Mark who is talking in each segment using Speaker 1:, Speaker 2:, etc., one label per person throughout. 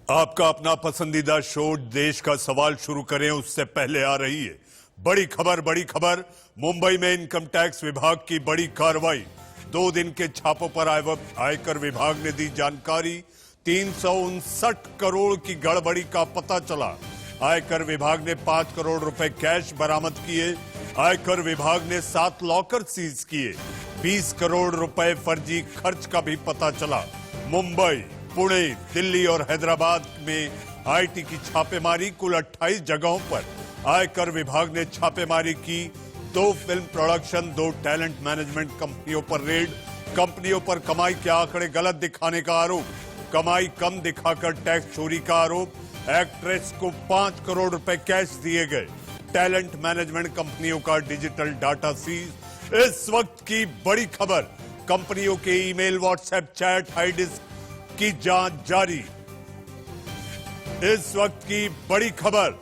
Speaker 1: आपका अपना पसंदीदा शो देश का सवाल शुरू करें उससे पहले आ रही है बड़ी खबर। मुंबई में इनकम टैक्स विभाग की बड़ी कार्रवाई। 2 दिन के छापों पर आयकर विभाग ने दी जानकारी। 359 करोड़ की गड़बड़ी का पता चला। आयकर विभाग ने 5 करोड़ रुपए कैश बरामद किए। आयकर विभाग ने 7 लॉकर सीज किए। 20 करोड़ रुपए फर्जी खर्च का भी पता चला। मुंबई, पुणे, दिल्ली और हैदराबाद में आईटी की छापेमारी। कुल 28 जगहों पर आयकर विभाग ने छापेमारी की। 2 फिल्म प्रोडक्शन, 2 टैलेंट मैनेजमेंट कंपनियों पर रेड। कंपनियों पर कमाई के आंकड़े गलत दिखाने का आरोप। कमाई कम दिखाकर टैक्स चोरी का आरोप। एक्ट्रेस को 5 करोड़ रुपए कैश दिए गए। टैलेंट मैनेजमेंट कंपनियों का डिजिटल डाटा सीज। इस वक्त की बड़ी खबर, कंपनियों के email, WhatsApp chat, hard disk की जांच जारी। इस वक्त की बड़ी खबर।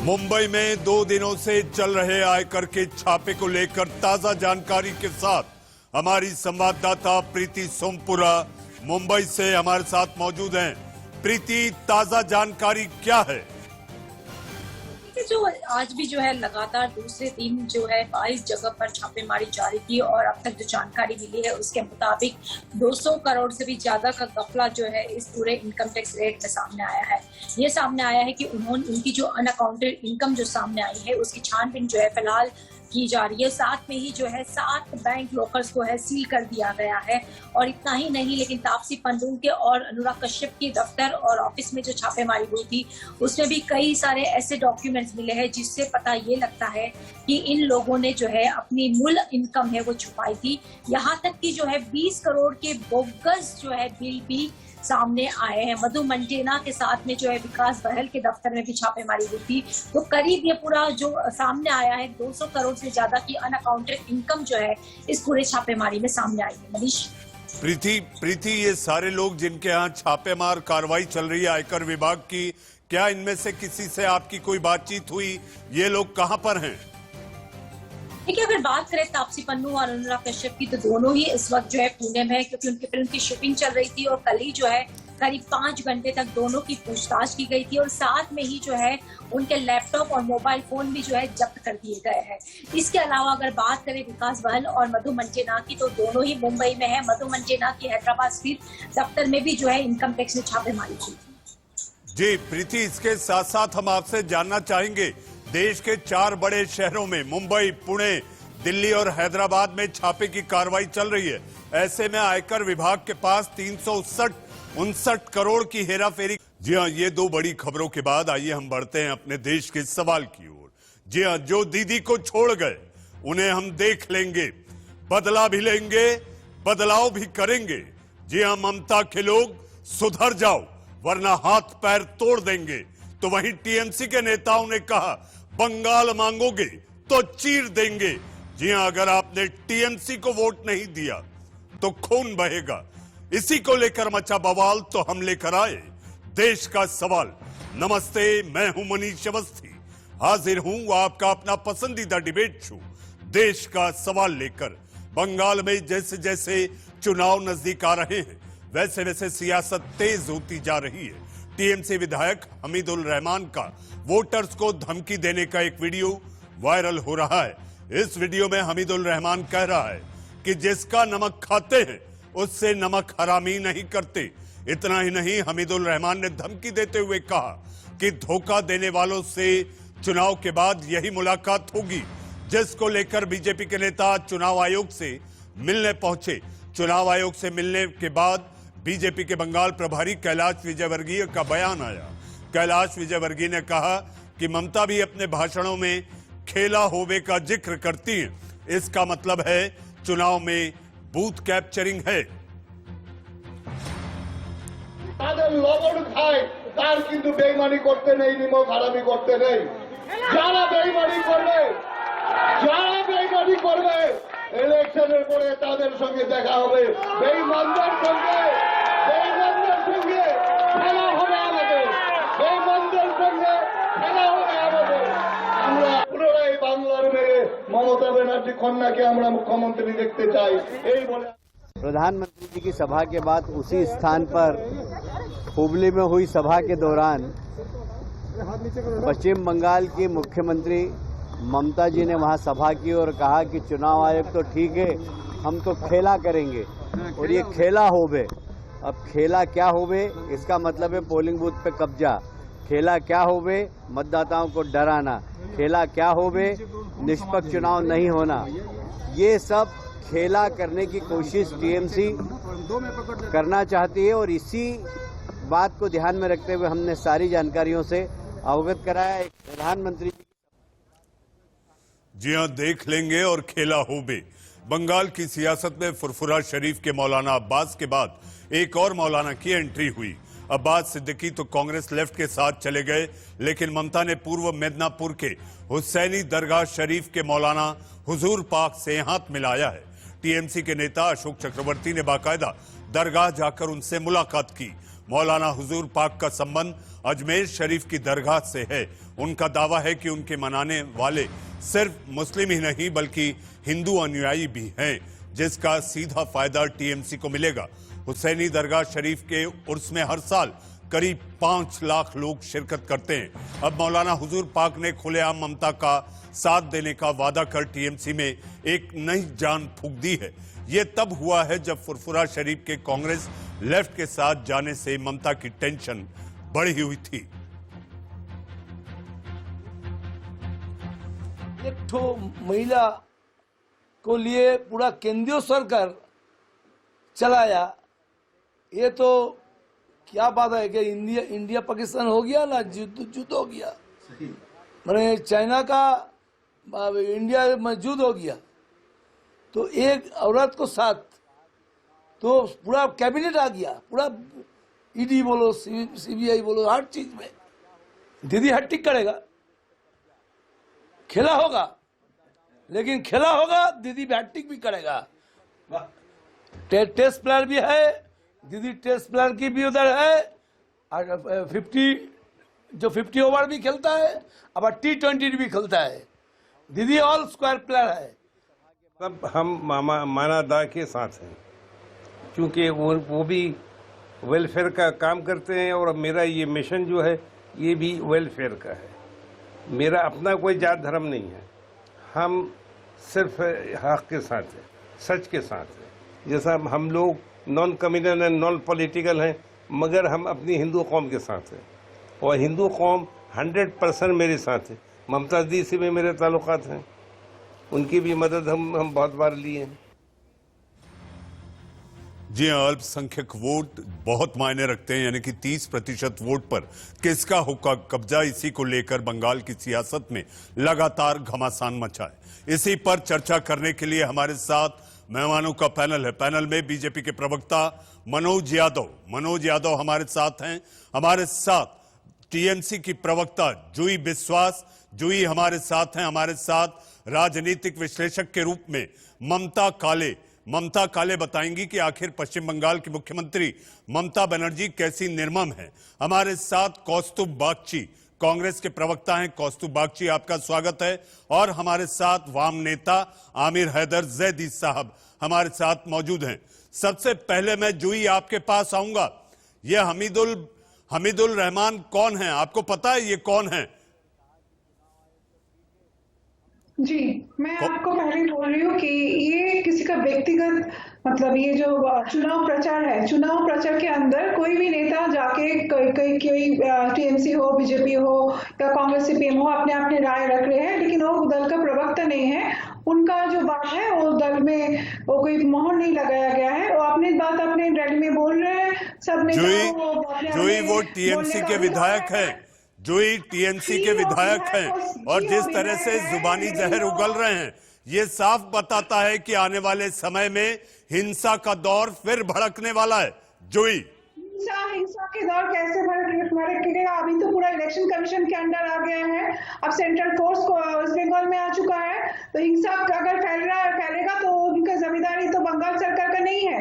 Speaker 1: मुंबई में 2 दिनों से चल रहे आयकर के छापे को लेकर ताजा जानकारी के साथ हमारी संवाददाता प्रीति सोमपुरा मुंबई से हमारे साथ मौजूद हैं। प्रीति, ताजा जानकारी क्या है?
Speaker 2: जो आज भी जो है लगातार दूसरे दिन जो है 22 जगह पर छापेमारी जारी की और अब तक जो जानकारी मिली है उसके मुताबिक 200 करोड़ से भी ज्यादा का गफला जो है इस पूरे इनकम टैक्स रेट में सामने आया है। ये सामने आया है कि उनकी जो अनअकाउंटेड इनकम जो सामने आई है उसकी छानबीन जो है फिलहाल की जा रही है। साथ में ही जो है 7 बैंक लॉकर्स को है सील कर दिया गया है। और इतना ही नहीं, लेकिन तापसी पन्नू के और अनुराग कश्यप के दफ्तर और ऑफिस में जो छापेमारी हुई थी उसमें भी कई सारे ऐसे डॉक्यूमेंट्स मिले हैं जिससे पता ये लगता है कि इन लोगों ने जो है अपनी मूल इनकम है वो छुपाई थी। यहाँ तक कि जो है 20 करोड़ के बोगस जो है बिल भी सामने आए हैं। मधु मंटेना के साथ में जो है विकास बहल के दफ्तर में भी छापेमारी हुई थी। तो करीब ये पूरा जो सामने आया है 200 करोड़ से ज्यादा की अनअकाउंटेड इनकम जो है इस पूरे छापेमारी में सामने आई है। मनीष,
Speaker 1: प्रीति, ये सारे लोग जिनके यहाँ छापेमार कार्रवाई चल रही है आयकर विभाग की, क्या इनमें से किसी से आपकी कोई बातचीत हुई? ये लोग कहाँ पर हैं?
Speaker 2: देखिए, अगर बात करें तापसी पन्नू और अनुराग कश्यप की तो दोनों ही इस वक्त जो है पुणे में है, क्योंकि उनकी फिल्म की शूटिंग चल रही थी और कल ही जो है करीब 5 घंटे तक दोनों की पूछताछ की गई थी और साथ में ही जो है उनके लैपटॉप और मोबाइल फोन भी जो है जब्त कर दिए गए हैं। इसके अलावा अगर बात करें विकास बहल और मधु मंटेना की तो दोनों ही मुंबई में है। मधु मंटेना की हैदराबाद स्थित दफ्तर में भी जो है इनकम टैक्स ने छापेमारी की थी।
Speaker 1: जी प्रीति, इसके साथ साथ हम आपसे जानना चाहेंगे, देश के 4 बड़े शहरों में मुंबई, पुणे, दिल्ली और हैदराबाद में छापे की कार्रवाई चल रही है। ऐसे में आयकर विभाग के पास 359 करोड़ की हेराफेरी। जी हाँ, ये 2 बड़ी खबरों के बाद आइए हम बढ़ते हैं अपने देश के सवाल की ओर। जी हाँ, जो दीदी को छोड़ गए उन्हें हम देख लेंगे, बदला भी लेंगे, बदलाव भी करेंगे। जी हाँ, ममता के लोग सुधर जाओ वरना हाथ पैर तोड़ देंगे। तो वहीं टीएमसी के नेताओं ने कहा, बंगाल मांगोगे तो चीर देंगे। जी हां, अगर आपने टीएमसी को वोट नहीं दिया तो खून बहेगा। इसी को लेकर मचा बवाल, तो हम लेकर आए देश का सवाल। नमस्ते, मैं हूं मनीष अवस्थी, हाजिर हूं आपका अपना पसंदीदा डिबेट शो देश का सवाल लेकर। बंगाल में जैसे जैसे चुनाव नजदीक आ रहे हैं वैसे वैसे सियासत तेज होती जा रही है। टीएमसी विधायक हमीदुल रहमान का वोटर्स को धमकी देने का एक वीडियो वायरल हो रहा है। इस वीडियो में हमीदुल रहमान कह रहा है कि जिसका नमक खाते हैं उससे नमक हरामी नहीं करते। इतना ही नहीं, हमीदुल रहमान ने धमकी देते हुए कहा कि धोखा देने वालों से चुनाव के बाद यही मुलाकात होगी, जिसको लेकर बीजेपी के नेता चुनाव आयोग से मिलने पहुंचे। चुनाव आयोग से मिलने के बाद बीजेपी के बंगाल प्रभारी कैलाश विजयवर्गीय का बयान आया। कैलाश विजयवर्गीय ने कहा कि ममता भी अपने भाषणों में खेला होवे का जिक्र करती हैं। इसका मतलब है चुनाव में बूथ कैप्चरिंग है।
Speaker 3: लवण खाए तार किन्तु बेईमानी करते नहीं, निमक हरामी करते नहीं। যারা বেঈমানি করবে ইলেকশনের পরে তাদের সঙ্গে দেখা হবে। বেঈমানদের সঙ্গে খেলা হবে আমাদের, বেঈমানদের সঙ্গে খেলা হবে আমাদের। আমরা পুনরায় বাংলার মেয়ে মমতা ব্যানার্জি কন্যাকে আমরা মুখ্যমন্ত্রী দেখতে চাই এই বলে
Speaker 4: प्रधानमंत्री जी की सभा के बाद उसी स्थान पर हुबली में हुई सभा के दौरान पश्चिम बंगाल की मुख्यमंत्री ममता जी ने वहां सभा की और कहा कि चुनाव आयोग तो ठीक है, हम तो खेला करेंगे और ये खेला होवे। अब खेला क्या होवे, इसका मतलब है पोलिंग बूथ पे कब्जा। खेला क्या होवे, मतदाताओं को डराना। खेला क्या होवे, निष्पक्ष चुनाव नहीं होना। ये सब खेला करने की कोशिश टीएमसी करना चाहती है और इसी बात को ध्यान में रखते हुए हमने सारी जानकारियों से अवगत कराया। एक प्रधानमंत्री
Speaker 1: जी हां, देख लेंगे और खेला हो बे। बंगाल की सियासत में फुरफुरा शरीफ के मौलाना अब्बास के बाद एक और मौलाना की एंट्री हुई। अब्बास सिद्दीकी तो कांग्रेस लेफ्ट के साथ चले गए, लेकिन ममता ने पूर्व मेदनापुर के हुसैनी दरगाह शरीफ के मौलाना हुजूर पाक से हाथ मिलाया है। टीएमसी के नेता अशोक चक्रवर्ती ने बाकायदा दरगाह जाकर उनसे मुलाकात की। मौलाना हुजूर पाक का संबंध अजमेर शरीफ की दरगाह से है। उनका दावा है कि उनके मनाने वाले सिर्फ मुस्लिम ही नहीं बल्कि हिंदू अनुयायी भी हैं, जिसका सीधा फायदा टीएमसी को मिलेगा। हुसैनी दरगाह शरीफ के उर्स में हर साल करीब 5 लाख लोग शिरकत करते हैं। अब मौलाना हुजूर पाक ने खुलेआम ममता का साथ देने का वादा कर टीएमसी में एक नई जान फूंक दी है। ये तब हुआ है जब फुरफुरा शरीफ के कांग्रेस लेफ्ट के साथ जाने से ममता की टेंशन बढ़ी हुई थी।
Speaker 5: एक ठो महिला को लिए पूरा केंद्रीय सरकार चलाया, ये तो क्या बात है कि इंडिया पाकिस्तान हो गया ना, युद्ध हो गया। मैंने चाइना का इंडिया में युद्ध हो गया, तो एक औरत को साथ तो पूरा कैबिनेट आ गया, पूरा ईडी बोलो सीबीआई बोलो, हर चीज में दीदी हैट्रिक करेगा। खेला होगा, लेकिन खेला होगा दीदी हैट्रिक भी करेगा। टेस्ट प्लेयर भी है, दीदी टेस्ट प्लेयर की भी उधर है, और 50 ओवर भी खेलता है, अब T20 भी खेलता है। दीदी ऑल स्क्वायर प्लेयर है।
Speaker 6: सब हम माना दा के साथ हैं, क्योंकि वो भी वेलफेयर का काम करते हैं और मेरा ये मिशन जो है ये भी वेलफेयर का है। मेरा अपना कोई जात धर्म नहीं है, हम सिर्फ हक के साथ हैं, सच के साथ हैं। जैसा हम लोग non communal and non political हैं, मगर हम अपनी हिंदू कौम के साथ हैं और हिंदू कौम 100% मेरे साथ है। ममता दी से भी मेरे ताल्लुकात हैं, उनकी भी मदद हम बहुत बार लिए हैं।
Speaker 1: जी हां, अल्पसंख्यक वोट बहुत मायने रखते हैं, यानी कि 30% वोट पर किसका होगा कब्जा, इसी को लेकर बंगाल की सियासत में लगातार घमासान मचा है। इसी पर चर्चा करने के लिए हमारे साथ मेहमानों का पैनल है। पैनल में बीजेपी के प्रवक्ता मनोज यादव हमारे साथ हैं। हमारे साथ टीएमसी की प्रवक्ता जूही बिस्वास हमारे साथ हैं। हमारे साथ राजनीतिक विश्लेषक के रूप में ममता काले बताएंगी कि आखिर पश्चिम बंगाल की मुख्यमंत्री ममता बनर्जी कैसी निर्मम है। हमारे साथ कौस्तुभ बागची कांग्रेस के प्रवक्ता हैं। कौस्तुभ बागची, आपका स्वागत है। और हमारे साथ वाम नेता आमिर हैदर जैदी साहब हमारे साथ मौजूद हैं। सबसे पहले मैं जूही आपके पास आऊंगा। ये हमीदुल रहमान कौन है, आपको पता है ये कौन है?
Speaker 7: जी, मैं आपको पहले बोल रही हूँ कि ये किसी का व्यक्तिगत मतलब ये जो चुनाव प्रचार है, चुनाव प्रचार के अंदर कोई भी नेता जाके कोई टीएमसी हो, बीजेपी हो या कांग्रेस सीपीएम हो, अपने राय रख रहे हैं, लेकिन वो दल का प्रवक्ता नहीं है। उनका जो बात है वो दल में वो कोई मोहर नहीं लगाया गया है। वो अपनी बात अपने रैली में बोल रहे हैं। सब
Speaker 1: जूही वो टीएमसी के विधायक है, जूही टीएमसी के विधायक हैं और जिस तरह से जुबानी जहर उगल रहे हैं, ये साफ बताता है कि आने वाले समय में हिंसा का दौर फिर भड़कने वाला है। जूही,
Speaker 7: हिंसा के दौर कैसे भड़केगा? अभी तो पूरा इलेक्शन कमीशन के अंडर आ गया है, अब सेंट्रल फोर्स को वेस्ट बंगाल में आ चुका है, तो हिंसा अगर फैलेगा तो उनका जिम्मेदारी तो बंगाल सरकार का नहीं है,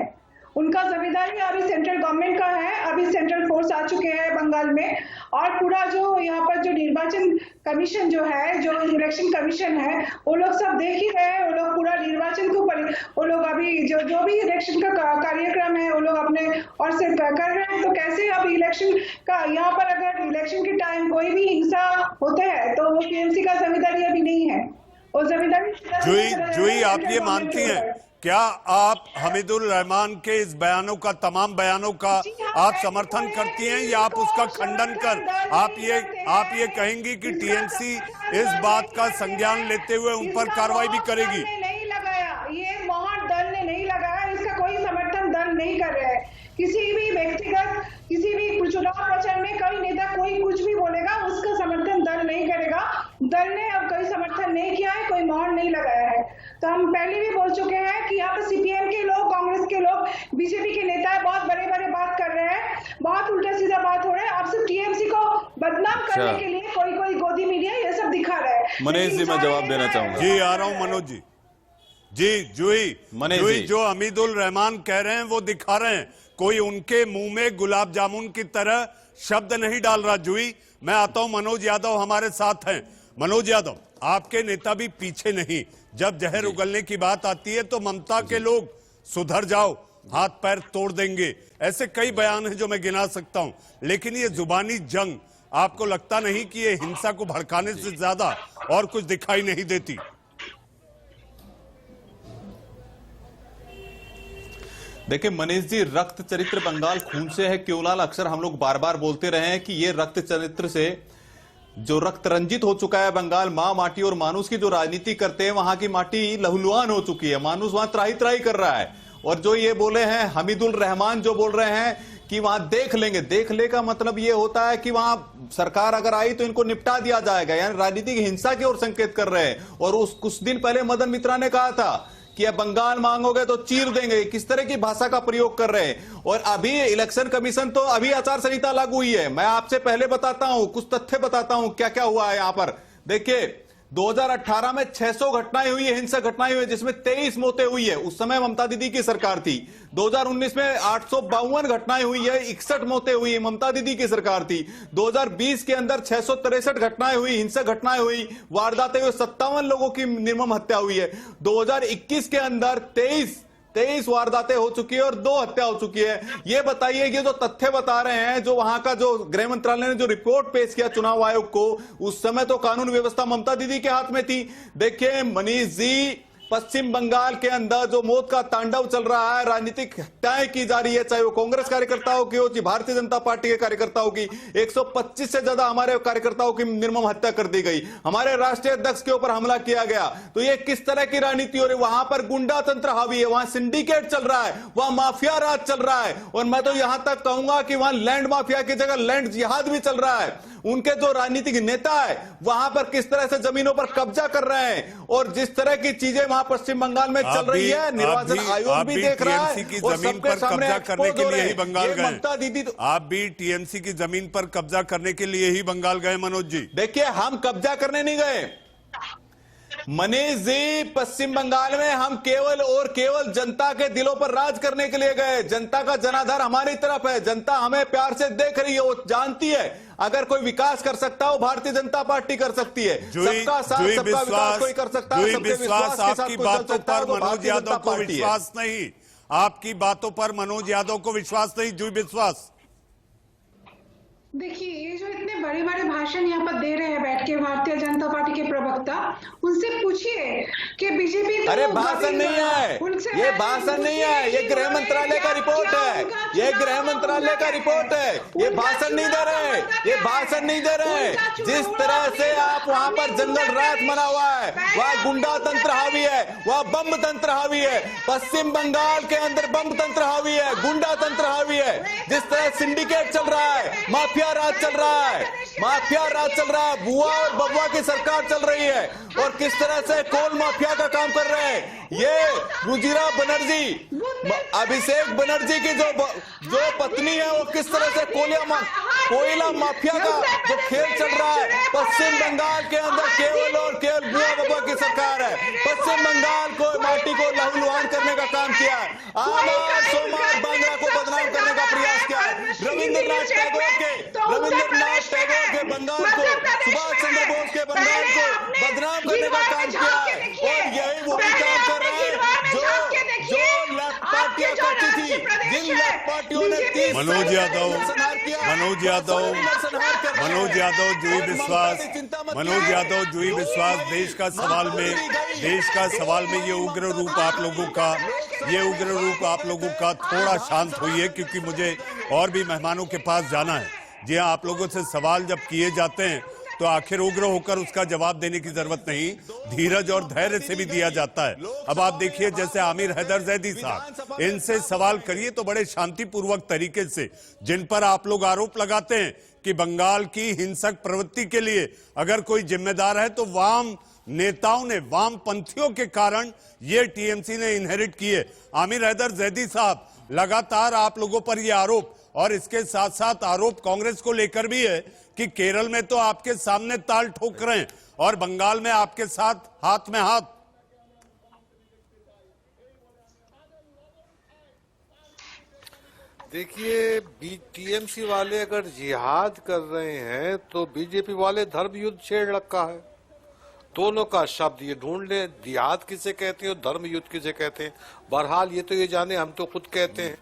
Speaker 7: उनका जिम्मेदारी अभी सेंट्रल गवर्नमेंट का है। अभी सेंट्रल फोर्स आ चुके हैं बंगाल में, और पूरा जो यहाँ पर जो निर्वाचन कमीशन जो है, जो इलेक्शन कमीशन है, वो लोग सब देख ही रहे हैं। वो लोग पूरा निर्वाचन को वो लोग अभी जो भी इलेक्शन का कार्यक्रम है वो लोग अपने और से कर रहे हैं। तो कैसे अब इलेक्शन का यहाँ पर अगर इलेक्शन के टाइम कोई भी हिंसा होते हैं तो वो टीएमसी का जिम्मेदारी अभी नहीं है, वो जिम्मेदारी
Speaker 1: जूही आप ये मानती हैं, क्या आप हमीदुल रहमान के इस बयानों का, तमाम बयानों का आप समर्थन करती हैं या आप उसका खंडन कर आप ये कहेंगी कि टीएमसी इस बात का संज्ञान लेते हुए उन पर कार्रवाई भी करेगी?
Speaker 7: नहीं लगाया, ये वहाँ दल ने नहीं लगाया, इसका कोई समर्थन दल नहीं कर रहा है। किसी भी व्यक्तिगत किसी भी चुनाव प्रचार में कोई नेता कोई कुछ भी बोलेगा उसका समर्थन दल नहीं करेगा। दल ने अब कोई समर्थन नहीं किया है, कोई मोहर नहीं लगाया है। तो हम पहले भी बोल चुके हैं कि यहाँ पे सीपीएम के लोग, कांग्रेस के लोग, बीजेपी के नेता बहुत बड़े बड़े बात कर रहे हैं, बहुत उल्टा सीधा बात हो रहा है। अब सिर्फ टीएमसी को बदनाम करने के लिए कोई गोदी मीडिया ये सब दिखा रहा है।
Speaker 8: मनीष जी, मैं जवाब देना चाहूंगा।
Speaker 1: जी आ रहा हूं मनोज जी। जी जूही, जो हमीदुल रहमान कह रहे हैं वो दिखा रहे हैं, कोई उनके मुंह में गुलाब जामुन की तरह शब्द नहीं डाल रहा। जूही, मैं आता हूं, मनोज यादव हमारे साथ हैं। मनोज यादव, आपके नेता भी पीछे नहीं, जब जहर उगलने की बात आती है तो ममता के लोग सुधर जाओ, हाथ पैर तोड़ देंगे, ऐसे कई बयान हैं जो मैं गिना सकता हूं। लेकिन ये जुबानी जंग आपको लगता नहीं कि ये हिंसा को भड़काने से ज्यादा और कुछ दिखाई नहीं देती?
Speaker 8: देखिए मनीष जी, रक्त चरित्र बंगाल खून से है क्यों अक्सर हम लोग बार बार बोलते रहे हैं कि ये रक्त चरित्र से जो रक्त रंजित हो चुका है बंगाल, मां माटी और मानुस की जो राजनीति करते हैं वहां की माटी लहूलुहान हो चुकी है, मानुस वहां त्राही त्राही कर रहा है। और जो ये बोले हैं हमीदुल रहमान, जो बोल रहे हैं कि वहां देख लेंगे, देख ले का मतलब ये होता है कि वहां सरकार अगर आई तो इनको निपटा दिया जाएगा, यानी राजनीतिक हिंसा की ओर संकेत कर रहे हैं। और उस कुछ दिन पहले मदन मित्रा ने कहा था कि अब बंगाल मांगोगे तो चीर देंगे, किस तरह की भाषा का प्रयोग कर रहे हैं। और अभी इलेक्शन कमीशन तो अभी आचार संहिता लागू हुई है, मैं आपसे पहले बताता हूं, कुछ तथ्य बताता हूं क्या क्या हुआ है यहां पर। देखिए 2018 में 600 घटनाएं हुई है, हिंसक घटनाएं हुई है, जिसमें 23 मौतें हुई है, उस समय ममता दीदी की सरकार थी। 2019 में 852 घटनाएं हुई है, 61 मौतें हुई है, ममता दीदी की सरकार थी। 2020 के अंदर 663 घटनाएं हुई, हिंसक घटनाएं हुई, वारदातें हुई, 57 लोगों की निर्मम हत्या हुई है। 2021 के अंदर 23 वारदातें हो चुकी है और 2 हत्या हो चुकी है। ये बताइए, ये जो तथ्य बता रहे हैं, जो वहां का जो गृह मंत्रालय ने जो रिपोर्ट पेश किया चुनाव आयोग को, उस समय तो कानून व्यवस्था ममता दीदी के हाथ में थी। देखिए मनीष जी, पश्चिम बंगाल के अंदर जो मौत का तांडव चल रहा है, राजनीतिक हत्याएं की जा रही है, चाहे वो कांग्रेस कार्यकर्ताओं की हो, चाहे भारतीय जनता पार्टी के कार्यकर्ताओं की। 125 से ज्यादा हमारे कार्यकर्ताओं की निर्मम हत्या कर दी गई, हमारे राष्ट्रीय अध्यक्ष के ऊपर हमला किया गया। तो ये किस तरह की राजनीति हो रही है? वहां पर गुंडा तंत्र हावी है, वहां सिंडिकेट चल रहा है, वहां माफिया राज चल रहा है। और मैं तो यहां तक कहूंगा कि वहां लैंड माफिया की जगह लैंड जिहाद भी चल रहा है। उनके जो राजनीतिक नेता है वहां पर किस तरह से जमीनों पर कब्जा कर रहे हैं, और जिस तरह की चीजें वहां पश्चिम बंगाल में चल रही है, निर्वाचन आयोग भी देख रहा है।
Speaker 1: की जमीन पर कब्जा करने के लिए ही बंगाल गए
Speaker 8: ममता दीदी,
Speaker 1: आप भी टीएमसी की जमीन पर कब्जा करने के लिए ही बंगाल गए मनोज जी?
Speaker 8: देखिए हम कब्जा करने नहीं गए मनीष जी, पश्चिम बंगाल में हम केवल और केवल जनता के दिलों पर राज करने के लिए गए। जनता का जनाधार हमारी तरफ है, जनता हमें प्यार से देख रही है, वो जानती है अगर कोई विकास कर सकता हो भारतीय जनता पार्टी कर सकती है। सबका साथ सबका विकास कोई कर सकता है, सबके विश्वास के साथ
Speaker 1: आपकी बातों पर मनोज यादव को विश्वास नहीं, आपकी बातों पर मनोज यादव को विश्वास नहीं। जूही विश्वास,
Speaker 7: देखिए ये जो इतने बड़े बड़े भाषण यहाँ पर दे रहे हैं बैठ के भारतीय जनता पार्टी के प्रवक्ता, उनसे पूछिए कि बीजेपी तो
Speaker 8: अरे भाषण नहीं है, ये भाषण नहीं है, ये गृह मंत्रालय का रिपोर्ट है, ये गृह मंत्रालय का रिपोर्ट है, ये भाषण नहीं दे रहे, ये भाषण नहीं दे रहे। जिस तरह से आप वहां पर जंगल राज बना हुआ है, वह गुंडा तंत्र हावी है, वह बम तंत्र हावी है, पश्चिम बंगाल के अंदर बम तंत्र हावी है, गुंडा तंत्र हावी है। जिस तरह सिंडिकेट चल रहा है, माफिया राज चल रहा है, माफिया राज चल रहा है, बुआ और बबुआ की सरकार चल रही है, और किस तरह से कोल माफिया का काम कर रहे हैं। ये रुजिरा बनर्जी, अभिषेक बनर्जी की जो पत्नी है, वो किस तरह से कोयला माफिया का जो खेल चल रहा है। पश्चिम बंगाल के अंदर केवल और केवल बुआ बबुआ की सरकार है, पश्चिम बंगाल को माटी को लहूलुहान करने का काम किया है, आमार सोमार बांग्ला को बदनाम करने का प्रयास किया है। रविंद्रनाथ टैगोर के बंगाल को, सुभाष चंद्र बोस के बंगाल को बदनाम करने का काम किया है। और यही वही काम कर रहे हैं जो लेफ्ट पार्टियां करती थी, जिन लेफ्ट पार्टियों ने 30
Speaker 1: मनोज यादव, जुई विश्वास, देश का सवाल में ये उग्र रूप आप लोगों का थोड़ा शांत हुई है, क्योंकि मुझे और भी मेहमानों के पास जाना है। जी हाँ, आप लोगों से सवाल जब किए जाते हैं तो आखिर उग्र होकर उसका जवाब देने की जरूरत नहीं, धीरज और धैर्य से भी दिया जाता है। अब आप देखिए, जैसे आमिर हैदर जैदी साहब, इनसे सवाल करिए तो बड़े शांतिपूर्वक तरीके से, जिन पर आप लोग आरोप लगाते हैं कि बंगाल की हिंसक प्रवृत्ति के लिए अगर कोई जिम्मेदार है तो वाम नेताओं ने, वामपंथियों के कारण ये टीएमसी ने इनहेरिट किए। आमिर हैदर जैदी साहब, लगातार आप लोगों पर ये आरोप, और इसके साथ साथ आरोप कांग्रेस को लेकर भी है कि केरल में तो आपके सामने ताल ठोक रहे हैं और बंगाल में आपके साथ हाथ में हाथ।
Speaker 9: देखिए, टीएमसी वाले अगर जिहाद कर रहे हैं तो बीजेपी वाले धर्म युद्ध छेड़ रखा है। दोनों का शब्द ये ढूंढ ले, जिहाद किसे कहते हैं और धर्म युद्ध किसे कहते हैं। बहरहाल ये तो ये जाने, हम तो खुद कहते हैं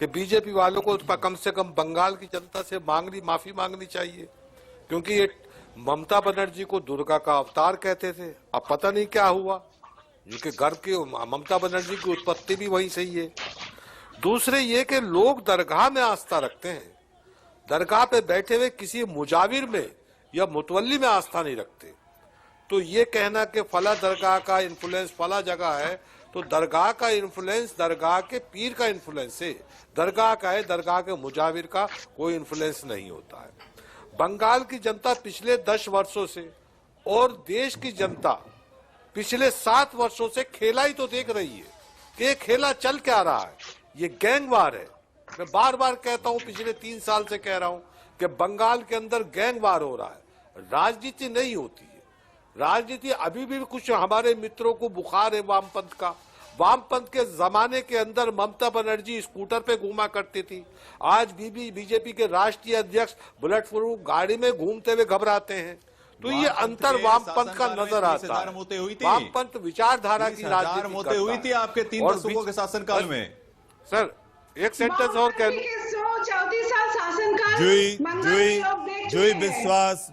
Speaker 9: कि बीजेपी वालों को कम से कम बंगाल की जनता से माफी मांगनी चाहिए, क्योंकि ये ममता बनर्जी को दुर्गा का अवतार कहते थे। अब पता नहीं क्या हुआ, क्योंकि घर की ममता बनर्जी की उत्पत्ति भी वहीं से ही है। दूसरे ये कि लोग दरगाह में आस्था रखते हैं, दरगाह पे बैठे हुए किसी मुजाविर में या मुतवल्ली में आस्था नहीं रखते। तो ये कहना कि फला दरगाह का इन्फ्लुएंस फला जगह है, तो दरगाह का इन्फ्लुएंस दरगाह के पीर का इन्फ्लुएंस है, दरगाह का है, दरगाह के मुजाविर का कोई इन्फ्लुएंस नहीं होता है। बंगाल की जनता पिछले 10 वर्षों से और देश की जनता पिछले 7 वर्षों से खेला ही तो देख रही है कि ये खेला चल क्या रहा है। ये गैंगवार है। मैं बार बार कहता हूं, पिछले 3 साल से कह रहा हूं कि बंगाल के अंदर गैंगवार हो रहा है, राजनीति नहीं होती है। राजनीति अभी भी कुछ हमारे मित्रों को बुखार है वामपंथ का। वामपंथ के जमाने के अंदर ममता बनर्जी स्कूटर पे घूमा करती थी, आज बीजेपी के राष्ट्रीय अध्यक्ष बुलेट प्रूफ गाड़ी में घूमते हुए घबराते हैं। तो ये अंतर वामपंथ का नजर आता है। वामपंथ विचारधारा की राजनीति
Speaker 8: हुई थी आपके 3 दशकों के शासनकाल में।
Speaker 9: सर एक सेंटेंस और कह लूं,
Speaker 1: जुई विश्वास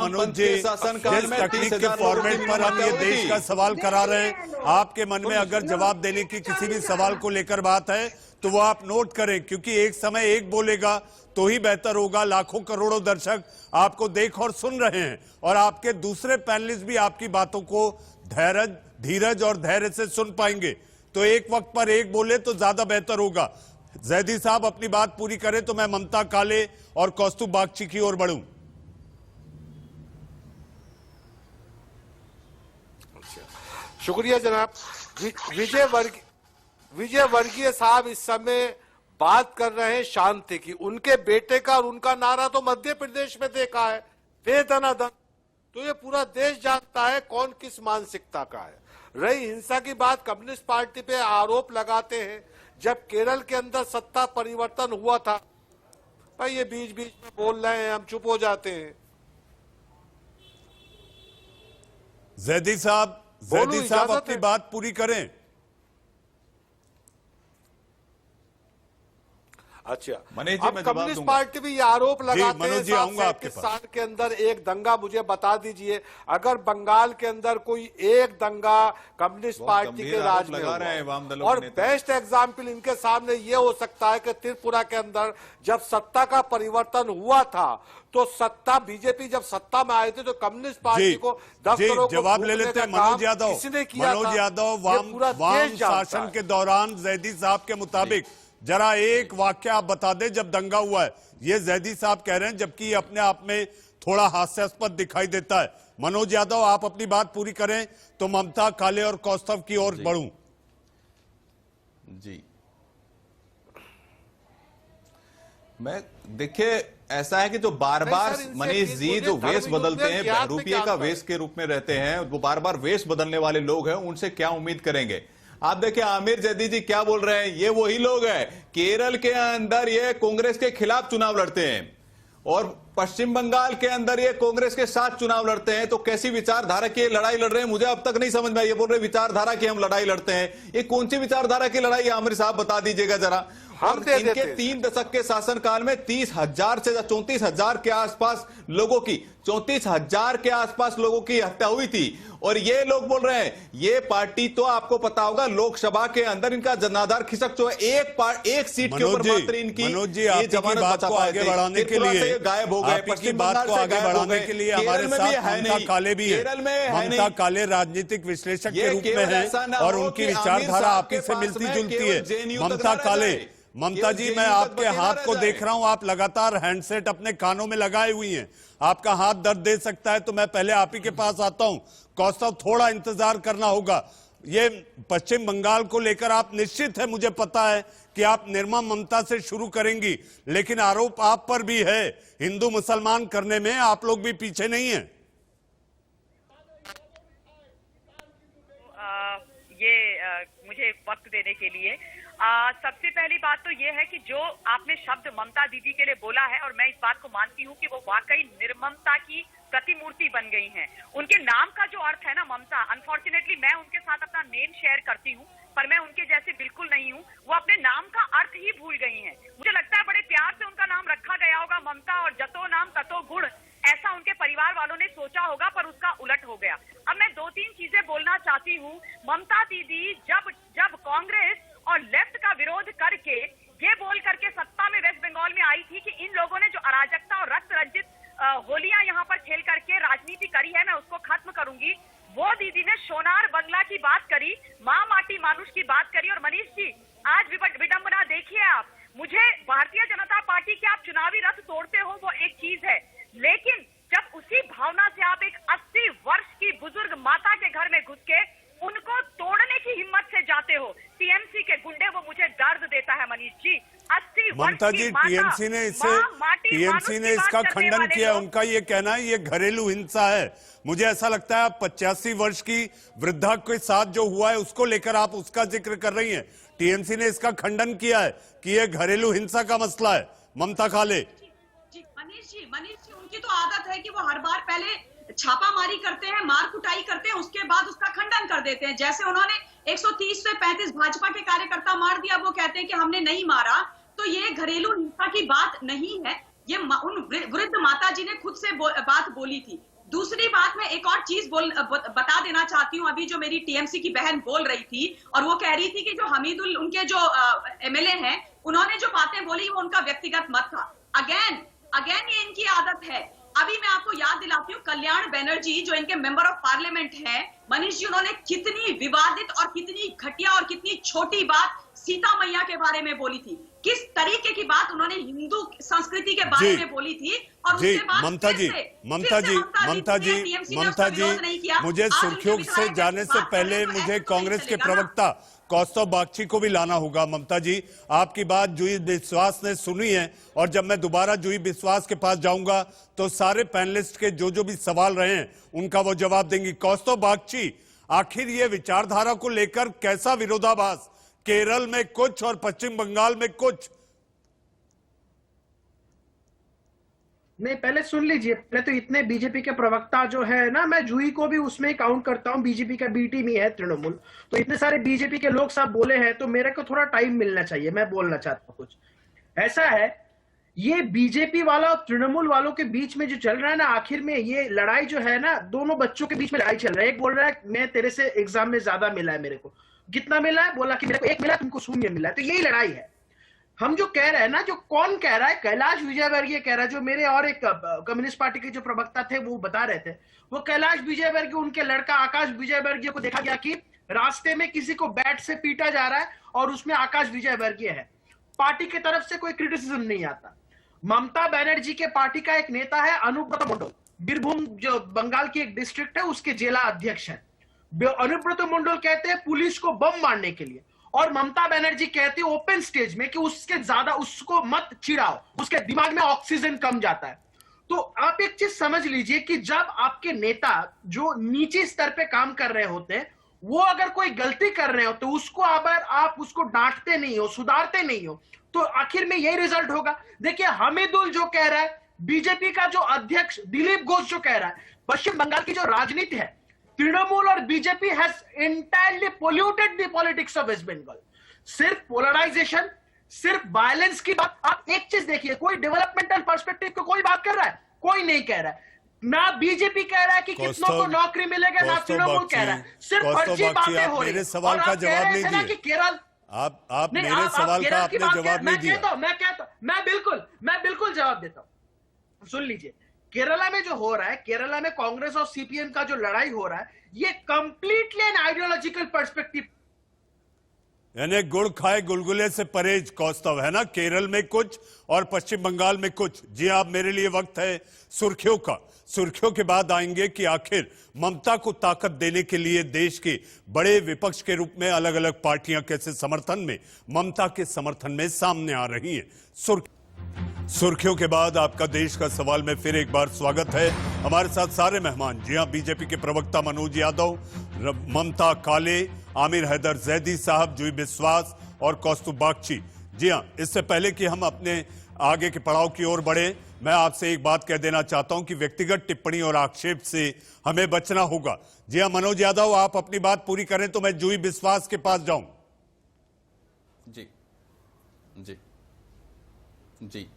Speaker 1: मनोज जी, जिस तकनीक के फॉर्मेट पर हम ये देश का सवाल करा रहे हैं, आपके मन में अगर जवाब देने की किसी भी सवाल को लेकर बात है तो वो आप नोट करें, क्योंकि एक समय एक बोलेगा तो ही बेहतर होगा। लाखों करोड़ों दर्शक आपको देख और सुन रहे हैं, और आपके दूसरे पैनलिस्ट भी आपकी बातों को धीरज और धैर्य से सुन पाएंगे। तो एक वक्त पर एक बोले तो ज्यादा बेहतर होगा। जैदी साहब अपनी बात पूरी करें तो मैं ममता काले और कौस्तुभ बागची की ओर बढ़ूं।
Speaker 9: शुक्रिया जनाब। विजय वर्गीय साहब इस समय बात कर रहे हैं शांति की। उनके बेटे का और उनका नारा तो मध्य प्रदेश में देखा है, दे दनादन। तो ये पूरा देश जानता है कौन किस मानसिकता का है। रही हिंसा की बात, कम्युनिस्ट पार्टी पे आरोप लगाते हैं जब केरल के अंदर सत्ता परिवर्तन हुआ था। भाई ये बीच बीच में बोल रहे हैं, हम चुप हो जाते हैं।
Speaker 1: जैदी साहब अपनी बात पूरी करें।
Speaker 9: अच्छा, अब कम्युनिस्ट पार्टी भी ये आरोप लगाते हैं कि साल के अंदर एक दंगा, मुझे बता दीजिए अगर बंगाल के अंदर कोई एक दंगा कम्युनिस्ट पार्टी के राज में हुआ। और बेस्ट एग्जाम्पल इनके सामने ये हो सकता है कि त्रिपुरा के अंदर जब सत्ता का परिवर्तन हुआ था तो बीजेपी जब सत्ता में आए थे तो कम्युनिस्ट पार्टी को 10 करोड़
Speaker 1: जवाब ले लेते हैं। मनोज यादव वाम शासन के दौरान जैदी साहब के मुताबिक जरा एक वाक्य आप बता दें जब दंगा हुआ है। ये जैदी साहब कह रहे हैं, जबकि ये अपने आप में थोड़ा हास्यास्पद दिखाई देता है। मनोज यादव आप अपनी बात पूरी करें तो ममता काले और कौस्तुभ की ओर बढ़ूं।
Speaker 8: जी, मैं देखिए ऐसा है कि जो बार बार मनीष जी जो वेश बदलते हैं, बहरूपिये का वेश के रूप में रहते हैं, वो बार बार वेश बदलने वाले लोग हैं, उनसे क्या उम्मीद करेंगे। आप देखिए आमिर जैदी जी क्या बोल रहे हैं, ये वही लोग हैं केरल के अंदर ये कांग्रेस के खिलाफ चुनाव लड़ते हैं और पश्चिम बंगाल के अंदर ये कांग्रेस के साथ चुनाव लड़ते हैं। तो कैसी विचारधारा की लड़ाई लड़ रहे हैं मुझे अब तक नहीं समझ में। ये बोल रहे विचारधारा की हम लड़ाई लड़ते हैं, ये कौन सी विचारधारा की लड़ाई है आमिर साहब बता दीजिएगा जरा। और इनके 3 दशक के शासनकाल में 30,000 से 34,000 के आसपास लोगों की 34,000 के आसपास लोगों की हत्या हुई थी। और ये लोग बोल रहे हैं ये पार्टी तो आपको पता होगा लोकसभा के अंदर इनका जनाधार खिसक चुका है, एक सीट के ऊपर मात्र इनकी
Speaker 1: मनोज जी आपकी बात को आगे बढ़ाने के लिए
Speaker 8: गायब हो गए,
Speaker 1: आपकी बात को आगे बढ़ाने के लिए हमारे साथ ममता काले भी है। ममता काले राजनीतिक विश्लेषक के रूप में है और उनकी विचारधारा आपकी से मिलती जुलती है। ममता काले, ममता जी मैं आपके हाथ को देख रहा हूं, आप लगातार हैंडसेट अपने कानों में लगाए हुई हैं, आपका हाथ दर्द दे सकता है, तो मैं पहले आप ही के पास आता हूं। कौस्तव थोड़ा इंतजार करना होगा। ये पश्चिम बंगाल को लेकर आप निश्चित है, मुझे पता है कि आप निर्मम ममता से शुरू करेंगी, लेकिन आरोप आप पर भी है हिंदू मुसलमान करने में आप लोग भी पीछे नहीं है।
Speaker 10: मुझे वक्त देने के लिए सबसे पहली बात तो ये है कि जो आपने शब्द ममता दीदी के लिए बोला है और मैं इस बात को मानती हूँ कि वो वाकई निर्ममता की प्रतिमूर्ति बन गई हैं। उनके नाम का जो अर्थ है ना ममता, अनफॉर्चुनेटली मैं उनके साथ अपना नेम शेयर करती हूँ पर मैं उनके जैसे बिल्कुल नहीं हूँ। वो अपने नाम का अर्थ ही भूल गई हैं। मुझे लगता है बड़े प्यार से उनका नाम रखा गया होगा ममता, और जतो नाम ततो गुण, ऐसा उनके परिवार वालों ने सोचा होगा पर उसका उलट हो गया। अब मैं 2-3 चीजें बोलना चाहती हूँ। ममता दीदी जब कांग्रेस और लेफ्ट का विरोध करके ये बोल करके सत्ता में वेस्ट बंगाल में आई थी कि इन लोगों ने जो अराजकता और रक्त रंजित होलियां यहाँ पर खेल करके राजनीति करी है मैं उसको खत्म करूंगी, वो दीदी ने सोनार बंगला की बात करी, माँ माटी मानुष की बात करी। और मनीष जी आज विडंबना देखिए आप, मुझे भारतीय जनता पार्टी के आप चुनावी रथ तोड़ते हो वो एक चीज है, लेकिन जब उसी भावना से आप एक 80 वर्ष की बुजुर्ग माता के घर में घुस के उनको तोड़ने की हिम्मत से जाते हो, टीएमसी के गुंडे, वो मुझे दर्द देता है मनीष जी। 80
Speaker 1: ममता जी टीएमसी ने इसका खंडन किया। उनका ये कहना है ये घरेलू हिंसा है। मुझे ऐसा लगता है आप 85 वर्ष की वृद्धा के साथ जो हुआ है उसको लेकर आप उसका जिक्र कर रही हैं। टीएमसी ने इसका खंडन किया है कि ये घरेलू हिंसा का मसला है। ममता काले
Speaker 11: मनीष जी उनकी तो आदत है कि वो हर बार पहले छापामारी करते हैं, मार कुटाई करते हैं, उसके बाद उसका खंडन कर देते हैं। जैसे उन्होंने 130 से 35 भाजपा के कार्यकर्ता मार दिया, वो कहते हैं कि हमने नहीं मारा। तो ये घरेलू हिंसा की बात नहीं है, ये उन वृद्ध माता जी ने खुद से बात बोली थी। दूसरी बात मैं एक और चीज बता देना चाहती हूँ। अभी जो मेरी टीएमसी की बहन बोल रही थी और वो कह रही थी कि जो हमीदुल उनके जो एमएलए हैं उन्होंने जो बातें बोली वो उनका व्यक्तिगत मत था। अगेन ये इनकी आदत है। अभी मैं आपको याद दिलाती हूँ, कल्याण बनर्जी जो इनके मेंबर ऑफ पार्लियामेंट हैं, मनीष जी, उन्होंने कितनी विवादित और कितनी घटिया और कितनी छोटी बात सीता मैया के बारे में बोली थी। किस तरीके की बात उन्होंने हिंदू संस्कृति के बारे में बोली थी। और उसके बाद
Speaker 1: ममता जी मुझे सुर्खियों से जाने से पहले मुझे कांग्रेस के प्रवक्ता कौस्तव बागची को भी लाना होगा। ममता जी आपकी बात जूही बिस्वास ने सुनी है और जब मैं दोबारा जूही बिस्वास के पास जाऊंगा तो सारे पैनलिस्ट के जो भी सवाल रहे हैं उनका वो जवाब देंगी। कौस्तव बागची, आखिर ये विचारधारा को लेकर कैसा विरोधाभास, केरल में कुछ और पश्चिम बंगाल में कुछ?
Speaker 12: नहीं, पहले सुन लीजिए। पहले तो इतने बीजेपी के प्रवक्ता जो है ना, मैं जूही को भी उसमें काउंट करता हूं, बीजेपी का बी टीम ही है तृणमूल। तो इतने सारे बीजेपी के लोग सब बोले हैं तो मेरे को थोड़ा टाइम मिलना चाहिए, मैं बोलना चाहता हूं कुछ। ऐसा है, ये बीजेपी वाला और तृणमूल वालों के बीच में जो चल रहा है ना, आखिर में ये लड़ाई जो है ना, दोनों बच्चों के बीच में लड़ाई चल रहा है। एक बोल रहा है मैं तेरे से एग्जाम में ज्यादा मिला है, मेरे को कितना मिला है, बोला कि मेरे को 1 मिला, तुमको 0 मिला है। तो यही लड़ाई है। हम जो कह रहे हैं ना, जो कौन कह रहा है, कैलाश विजयवर्गीय कह रहा है, जो मेरे और एक कम्युनिस्ट पार्टी के जो प्रवक्ता थे वो बता रहे थे। वो कैलाश विजयवर्गीय, उनके लड़का आकाश विजयवर्गीय को देखा गया कि रास्ते में किसी को बैट से पीटा जा रहा है और उसमें आकाश विजयवर्गीय है। पार्टी की तरफ से कोई क्रिटिसिज्म नहीं आता। ममता बनर्जी के पार्टी का एक नेता है अनुब्रत मंडल, बीरभूम जो बंगाल की एक डिस्ट्रिक्ट है उसके जिला अध्यक्ष है। अनुब्रत मंडल कहते हैं पुलिस को बम मारने के लिए, और ममता बनर्जी कहती है ओपन स्टेज में कि उसके ज्यादा उसको मत चिढ़ाओ, उसके दिमाग में ऑक्सीजन कम जाता है। तो आप एक चीज समझ लीजिए कि जब आपके नेता जो नीचे स्तर पे काम कर रहे होते हैं वो अगर कोई गलती कर रहे हो तो उसको अगर आप उसको डांटते नहीं हो, सुधारते नहीं हो, तो आखिर में यही रिजल्ट होगा। देखिए हमीदुल जो कह रहा है, बीजेपी का जो अध्यक्ष दिलीप घोष जो कह रहा है, पश्चिम बंगाल की जो राजनीति है, तृणमूल और BJP has entirely polluted the politics of West Bengal. सिर्फ पोलराइजेशन, सिर्फ वायलेंस की बात। आप एक चीज देखिए, कोई डेवलपमेंटल पर्सपेक्टिव को कोई बात कर रहा है? कोई नहीं कह रहा है। ना बीजेपी कह रहा है कि कितनों को नौकरी मिलेगा, ना तृणमूल कह रहा है। सिर्फ फर्जी बातें हो रही है।
Speaker 1: मेरे सवाल का जवाब नहीं दिए
Speaker 12: कि केरल,
Speaker 1: आप मेरे सवाल का आपने जवाब नहीं दिया।
Speaker 12: मैं बिल्कुल जवाब देता हूं। सुन लीजिए, केरला में जो हो रहा है, केरला में कांग्रेस और सीपीएम का जो लड़ाई हो रहा है, ये कंप्लीटली एन आइडियोलॉजिकल पर्सपेक्टिव।
Speaker 1: यानी गुड़ खाए गुलगुले से परहेज कौस्तव, है ना? केरल में कुछ और पश्चिम बंगाल में कुछ। जी आप, मेरे लिए वक्त है सुर्खियों का। सुर्खियों के बाद आएंगे कि आखिर ममता को ताकत देने के लिए देश के बड़े विपक्ष के रूप में अलग अलग पार्टियां कैसे समर्थन में, ममता के समर्थन में सामने आ रही हैं। सुर्खियों के बाद आपका देश का सवाल में फिर एक बार स्वागत है। हमारे साथ सारे मेहमान, जी हां, बीजेपी के प्रवक्ता मनोज यादव, ममता काले, आमिर हैदर जैदी साहब, जुई विश्वास और कौस्तुभ बागची। जी हां, इससे पहले कि हम अपने आगे के पड़ाव की ओर बढ़े, मैं आपसे एक बात कह देना चाहता हूं कि व्यक्तिगत टिप्पणी और आक्षेप से हमें बचना होगा। जी हां, मनोज यादव, आप अपनी बात पूरी करें तो मैं जुई विश्वास के पास जाऊं।
Speaker 8: जी जी जी,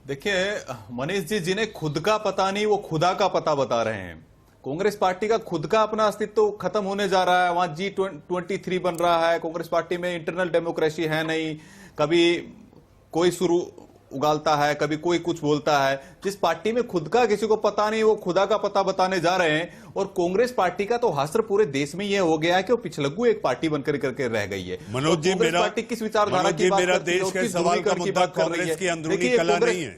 Speaker 8: देखिए मनीष जी, जिन्हें खुद का पता नहीं वो खुदा का पता बता रहे हैं। कांग्रेस पार्टी का खुद का अपना अस्तित्व खत्म होने जा रहा है। वहां G23 बन रहा है। कांग्रेस पार्टी में इंटरनल डेमोक्रेसी है नहीं। कभी कोई शुरू उगालता है, कभी कोई कुछ बोलता है। जिस पार्टी में खुद का किसी को पता नहीं वो खुदा का पता बताने जा रहे हैं। और कांग्रेस पार्टी का तो हश्र पूरे देश में यह हो गया है कि वो पिछलग्गू एक पार्टी बनकर करके रह गई है।
Speaker 1: मनोज जी, मेरा
Speaker 8: पार्टी किस विचारधारा की बात
Speaker 1: मेरा
Speaker 8: करती है,
Speaker 1: देश के
Speaker 8: उसकी
Speaker 1: सवाल का मुद्दा कांग्रेस की अंदरूनी कला नहीं है।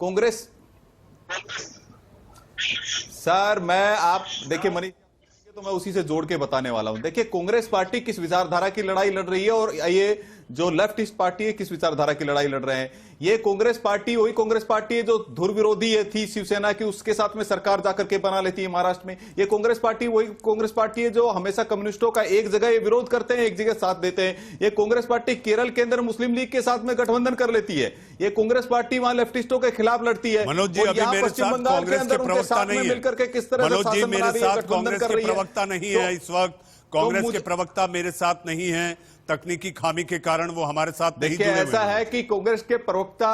Speaker 8: कांग्रेस सर, मैं आप देखिए मनीष, तो मैं उसी से जोड़ के बताने वाला हूं। देखिए कांग्रेस पार्टी किस विचारधारा की लड़ाई लड़ रही है और ये जो लेफ्टिस्ट पार्टी है किस विचारधारा की लड़ाई लड़ रहे हैं। ये कांग्रेस पार्टी वही कांग्रेस पार्टी है जो धुर विरोधी थी शिवसेना की, उसके साथ में सरकार जाकर के बना लेती है महाराष्ट्र में। ये कांग्रेस पार्टी वही कांग्रेस पार्टी है जो हमेशा कम्युनिस्टों का एक जगह ये विरोध करते हैं, एक जगह साथ देते हैं। ये कांग्रेस पार्टी केरल के अंदर मुस्लिम लीग के साथ में गठबंधन कर लेती है। ये कांग्रेस पार्टी वहां लेफ्टिस्टों के खिलाफ लड़ती है।
Speaker 1: मनोज जी, अभी मेरे साथ कांग्रेस के प्रवक्ता नहीं है।
Speaker 8: मिलकर के किस तरह
Speaker 1: मनोज जी, मेरे साथ कांग्रेस के प्रवक्ता नहीं है इस वक्त। कांग्रेस के प्रवक्ता मेरे साथ नहीं है, तकनीकी खामी के कारण वो हमारे साथ नहीं जुड़े हुए हैं।
Speaker 8: ऐसा है कि कांग्रेस के प्रवक्ता,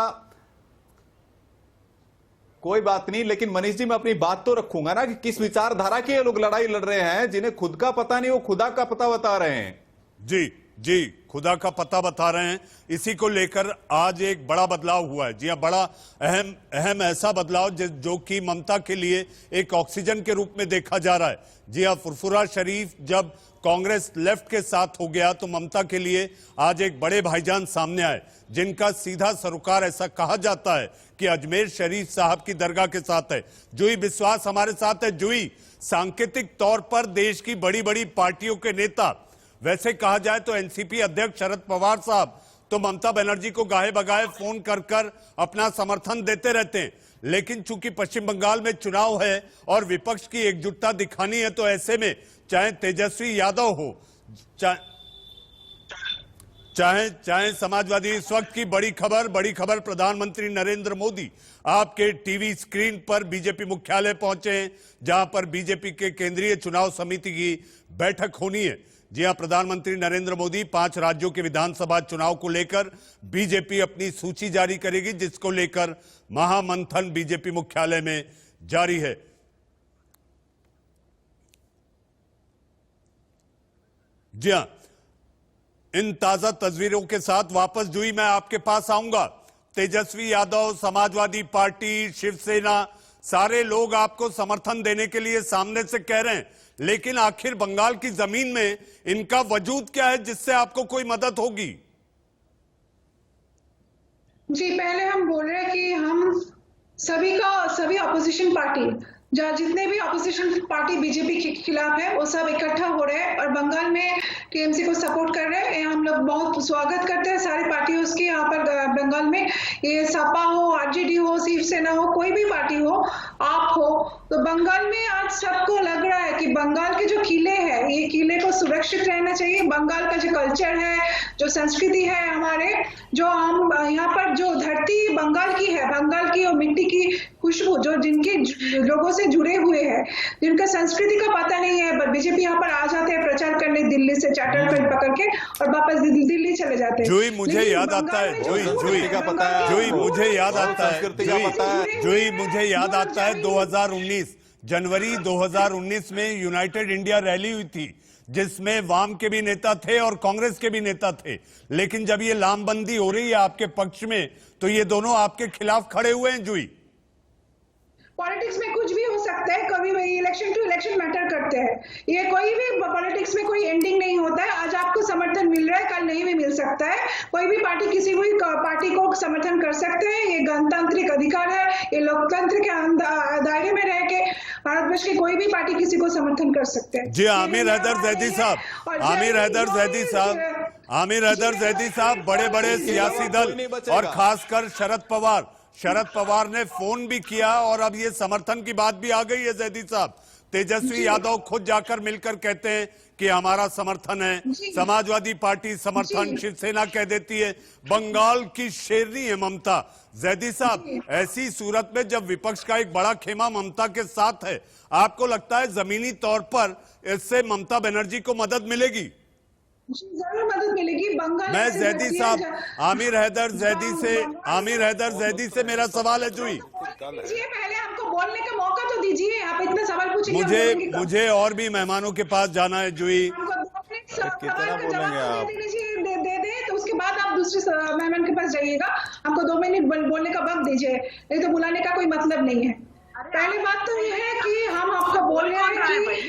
Speaker 8: कोई बात नहीं, लेकिन मनीष जी मैं अपनी बात तो रखूंगा ना कि किस विचारधारा के लोग लड़ाई लड़ रहे हैं। जिन्हें खुद का पता नहीं वो खुदा का पता बता रहे हैं।
Speaker 1: जी जी, खुदा का पता बता रहे हैं। इसी को लेकर आज एक बड़ा बदलाव हुआ है। जी हां, बड़ा अहम ऐसा बदलाव जो कि ममता के लिए एक ऑक्सीजन के रूप में देखा जा रहा है। जी हां, फुरफुरा शरीफ जब कांग्रेस लेफ्ट के साथ हो गया तो ममता के लिए आज एक बड़े भाईजान सामने आए, जिनका सीधा सरोकार ऐसा कहा जाता है कि अजमेर शरीफ साहब की दरगाह के साथ है। जुई विश्वास हमारे साथ है। जुई, सांकेतिक तौर पर देश की बड़ी बड़ी पार्टियों के नेता, वैसे कहा जाए तो एनसीपी अध्यक्ष शरद पवार साहब तो ममता बनर्जी को गाहे बगाहे फोन कर कर अपना समर्थन देते रहते हैं। लेकिन चूंकि पश्चिम बंगाल में चुनाव है और विपक्ष की एकजुटता दिखानी है, तो ऐसे में चाहे तेजस्वी यादव हो, चाहे समाजवादी, इस वक्त की बड़ी खबर प्रधानमंत्री नरेंद्र मोदी आपके टीवी स्क्रीन पर बीजेपी मुख्यालय पहुंचे हैं, जहां पर बीजेपी के केंद्रीय चुनाव समिति की बैठक होनी है। जी हां, प्रधानमंत्री नरेंद्र मोदी 5 राज्यों के विधानसभा चुनाव को लेकर बीजेपी अपनी सूची जारी करेगी, जिसको लेकर महामंथन बीजेपी मुख्यालय में जारी है। जी हां, इन ताजा तस्वीरों के साथ वापस जुई मैं आपके पास आऊंगा। तेजस्वी यादव, समाजवादी पार्टी, शिवसेना, सारे लोग आपको समर्थन देने के लिए सामने से कह रहे हैं, लेकिन आखिर बंगाल की जमीन में इनका वजूद क्या है जिससे आपको कोई मदद होगी?
Speaker 7: जी, पहले हम बोल रहे हैं कि हम सभी अपोजिशन पार्टी, जितने भी अपोजिशन पार्टी बीजेपी के खिलाफ है, वो सब इकट्ठा हो रहे हैं और बंगाल में टीएमसी को सपोर्ट कर रहे हैं। हम लोग बहुत स्वागत करते हैं सारी पार्टियों के यहाँ पर बंगाल में। ये सपा हो, आरजेडी हो, शिवसेना हो, कोई भी पार्टी हो, आप हो, तो बंगाल में आज आज सबको लग रहा है कि बंगाल के जो किले हैं, ये किले को सुरक्षित रहना चाहिए। बंगाल का जो कल्चर है, जो संस्कृति है हमारे, जो हम यहाँ पर जो धरती बंगाल की है, बंगाल की और मिट्टी की खुशबू, जो जिनके लोगों से जुड़े हुए हैं, जिनका संस्कृति का पता नहीं है, पर बीजेपी यहाँ पर आ जाते हैं प्रचार करने दिल्ली से चार्टर फ्लाइट पकड़ के और वापस दिल्ली चले जाते हैं।
Speaker 1: जुई मुझे याद आता है, जुई
Speaker 8: का पता है,
Speaker 1: जुई मुझे याद आता है,
Speaker 8: संस्कृति का पता है।
Speaker 1: जुई मुझे याद आता है 2019 जनवरी 2019 में यूनाइटेड इंडिया रैली हुई थी, जिसमें वाम के भी नेता थे और कांग्रेस के भी नेता थे। लेकिन जब ये लामबंदी हो रही है आपके पक्ष में, तो ये दोनों आपके खिलाफ खड़े हुए हैं। जुई,
Speaker 7: पॉलिटिक्स में कुछ भी हो सकता है, कभी भी इलेक्शन टू इलेक्शन मैटर करते हैं। ये कोई भी पॉलिटिक्स में कोई एंडिंग नहीं होता है। आज आपको समर्थन मिल रहा है, कल नहीं भी मिल सकता है। कोई भी पार्टी किसी भी पार्टी को समर्थन कर सकते हैं, ये गणतांत्रिक अधिकार है। ये लोकतंत्र के दायरे में रह के भारतवर्ष की कोई भी पार्टी किसी को समर्थन कर सकते हैं।
Speaker 1: जी आमिर हैदर जैदी साहब, आमिर हैदर जैदी साहब, आमिर हैदर जैदी साहब, बड़े बड़े सियासी दल और खासकर शरद पवार ने फोन भी किया और अब ये समर्थन की बात भी आ गई है। जैदी साहब, तेजस्वी यादव खुद जाकर मिलकर कहते हैं कि हमारा समर्थन है, समाजवादी पार्टी समर्थन, शिवसेना कह देती है, बंगाल की शेरनी है ममता। जैदी साहब, ऐसी सूरत में जब विपक्ष का एक बड़ा खेमा ममता के साथ है, आपको लगता है जमीनी तौर पर इससे ममता बनर्जी को मदद मिलेगी?
Speaker 7: जरूर मदद मिलेगी। बंगाल
Speaker 1: मैं जैदी साहब, आमिर हैदर जैदी से मेरा सवाल है। जुई,
Speaker 7: पहले हमको बोलने का मौका तो दीजिए। आप इतना सवाल पूछेंगे,
Speaker 1: मुझे और भी मेहमानों के पास जाना है। जुई,
Speaker 8: कितना बोलेंगे आप?
Speaker 7: दे दे तो उसके बाद आप दूसरे मेहमान के पास जाइएगा। हमको 2 मिनट बोलने का वक्त दीजिए, नहीं तो बुलाने का कोई मतलब नहीं है। पहली बात तो ये है कि हम आपको बोल रहे हैं कि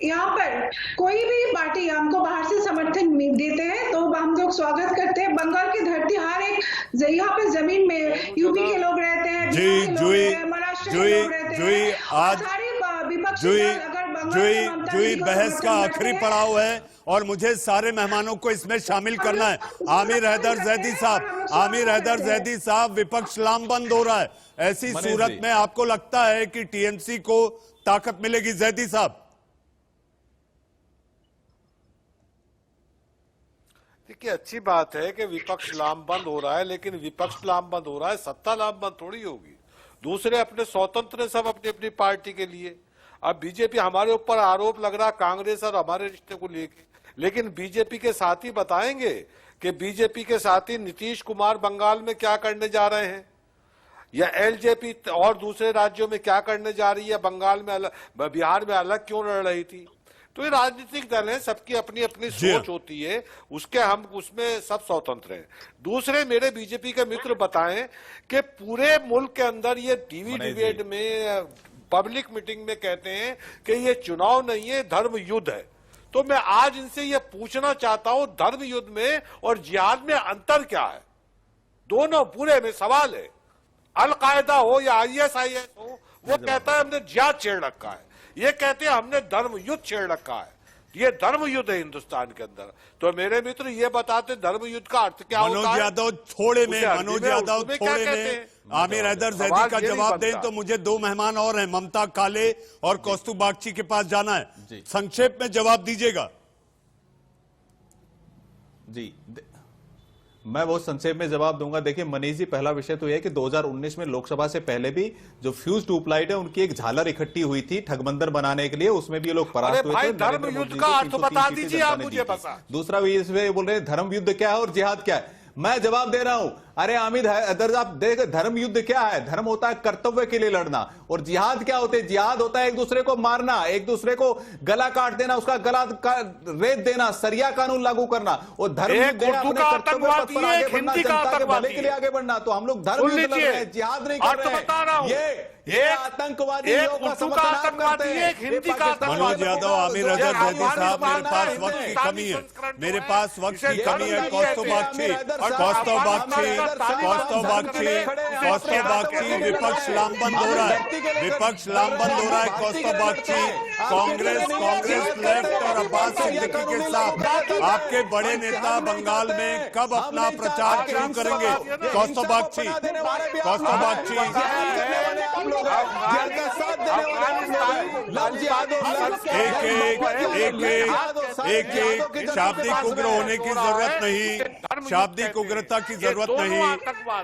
Speaker 7: यहाँ पर कोई भी पार्टी हमको बाहर से समर्थन देते हैं तो हम लोग स्वागत करते हैं। बंगाल की धरती, हर एक यहाँ पे जमीन में यूपी के लोग रहते हैं, महाराष्ट्र के लोग रहते हैं,
Speaker 1: आज जुई बहस का आखिरी पड़ाव है और मुझे सारे मेहमानों को इसमें शामिल करना है। आमिर हैदर जैदी साहब, विपक्ष लामबंद हो रहा है, ऐसी सूरत में आपको लगता है कि टीएमसी को ताकत मिलेगी? जैदी साहब,
Speaker 9: देखिए, अच्छी बात है कि विपक्ष लामबंद हो रहा है, लेकिन विपक्ष लामबंद हो रहा है, सत्ता लामबंद थोड़ी होगी। दूसरे अपने स्वतंत्र सब अपनी अपनी पार्टी के लिए। अब बीजेपी, हमारे ऊपर आरोप लग रहा कांग्रेस और हमारे रिश्ते को लेके, लेकिन बीजेपी के साथी बताएंगे कि बीजेपी के साथी नीतीश कुमार बंगाल में क्या करने जा रहे हैं, या एलजेपी और दूसरे राज्यों में क्या करने जा रही है, बंगाल में अलग, बिहार में अलग क्यों लड़ रही थी। तो ये राजनीतिक दल है, सबकी अपनी अपनी सोच होती है, उसके हम उसमें सब स्वतंत्र हैं। दूसरे मेरे बीजेपी के मित्र बताएं कि पूरे मुल्क के अंदर ये टीवी डिबेट में, पब्लिक मीटिंग में कहते हैं कि ये चुनाव नहीं है, धर्म युद्ध है। तो मैं आज इनसे ये पूछना चाहता हूं, धर्म युद्ध में और जिहाद में अंतर क्या है? दोनों पूरे में सवाल है। अल-कायदा हो या ISIS हो, वो कहता है हमने जिहाद छेड़ रखा है, ये कहते हैं हमने धर्म युद्ध छेड़ रखा है। ये धर्म युद्ध है हिंदुस्तान के अंदर। तो मेरे मित्र ये बताते धर्म युद्ध का अर्थ क्या होता है?
Speaker 1: मनोज यादव थोड़े में आमिर हैदर जैदी का जवाब दें तो मुझे 2 मेहमान और हैं, ममता काले और कौस्तुभ बागची के पास जाना है। संक्षेप में जवाब दीजिएगा।
Speaker 8: जी, मैं बहुत संक्षेप में जवाब दूंगा। देखिए मनीष जी, पहला विषय तो यह है कि 2019 में लोकसभा से पहले भी जो फ्यूज ट्यूबलाइट है उनकी एक झालर इकट्ठी हुई थी ठगबंदर बनाने के लिए, उसमें भी ये लोग परास्त हुए थे।
Speaker 9: धर्म युद्ध का अर्थ बता दीजिए आप मुझे।
Speaker 8: दूसरा भी इसमें बोल रहे हैं धर्म युद्ध क्या है और जिहाद क्या है। मैं जवाब दे रहा हूं। अरे आमिर हैदर, आप देख, धर्म युद्ध क्या है? धर्म होता है कर्तव्य के लिए लड़ना, और जिहाद क्या होते हैं? जिहाद होता है एक दूसरे को मारना, एक दूसरे को गला काट देना, उसका गला रेत देना, सरिया कानून लागू करना। और धर्म युद्ध है अपने कर्तव्य पथ पर आगे बढ़ना, जनता के भले के लिए आगे बढ़ना। तो हम लोग धर्म युद्ध लड़ रहे हैं, जिहाद नहीं कर रहे हैं। ये आतंकवादी लोगों का समर्थन आप करते हैं।
Speaker 1: मनोज यादव, आमिर हैदर जैदी साहब, मेरे पास वक्त की कमी है, मेरे पास वक्त की कमी है। कौस्तुभ बागची, विपक्ष लामबंद हो रहा है, कौस्तुभ बागची कांग्रेस लेफ्ट और अब्बास सिद्दीकी के साथ आपके बड़े नेता बंगाल में कब अपना प्रचार शुरू करेंगे? कौस्तुभ बागची, एक शाब्दिक उग्र होने की जरूरत नहीं, शाब्दिक उग्रता की जरूरत नहीं।